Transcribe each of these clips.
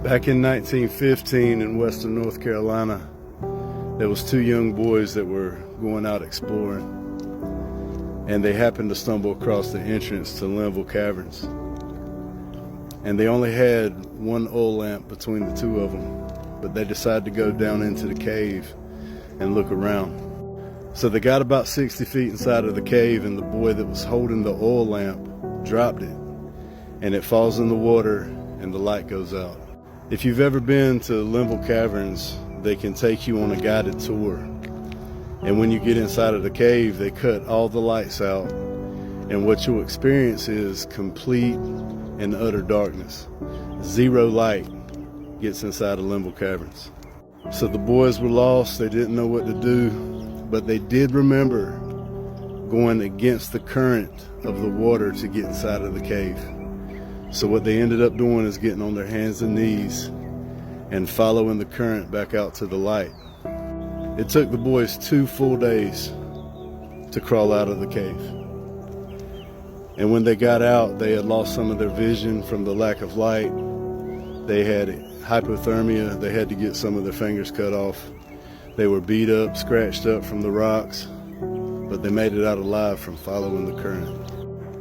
Back in 1915 in western North Carolina, there was two young boys that were going out exploring, and they happened to stumble across the entrance to Linville Caverns. And they only had one oil lamp between the two of them, but they decided to go down into the cave and look around. So they got about 60 feet inside of the cave, and the boy that was holding the oil lamp dropped it, and it falls in the water and the light goes out. If you've ever been to Linville Caverns, they can take you on a guided tour. And when you get inside of the cave, they cut all the lights out, and what you'll experience is complete and utter darkness. Zero light gets inside of Linville Caverns. So the boys were lost, they didn't know what to do, but they did remember going against the current of the water to get inside of the cave. So what they ended up doing is getting on their hands and knees and following the current back out to the light. It took the boys 2 full days to crawl out of the cave. And when they got out, they had lost some of their vision from the lack of light. They had hypothermia. They had to get some of their fingers cut off. They were beat up, scratched up from the rocks, but they made it out alive from following the current.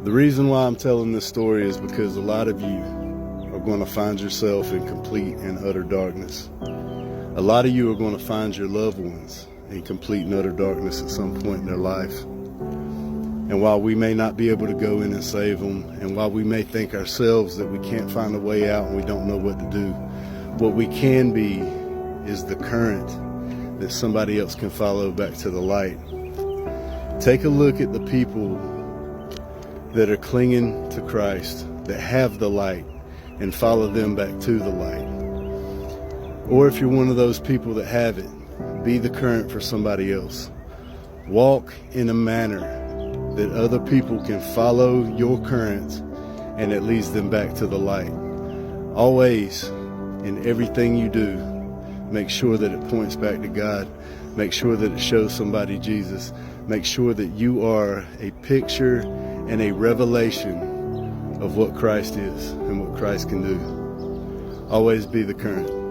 The reason why I'm telling this story is because a lot of you are going to find yourself in complete and utter darkness. A lot of you are going to find your loved ones in complete and utter darkness at some point in their life. And while we may not be able to go in and save them, and while we may think ourselves that we can't find a way out and we don't know what to do, what we can be is the current that somebody else can follow back to the light. Take a look at the people that are clinging to Christ, that have the light, and follow them back to the light. Or if you're one of those people that have it, be the current for somebody else. Walk in a manner that other people can follow your current and it leads them back to the light. Always, in everything you do, make sure that it points back to God. Make sure that it shows somebody Jesus. Make sure that you are a picture and a revelation of what Christ is and what Christ can do. Always be the current.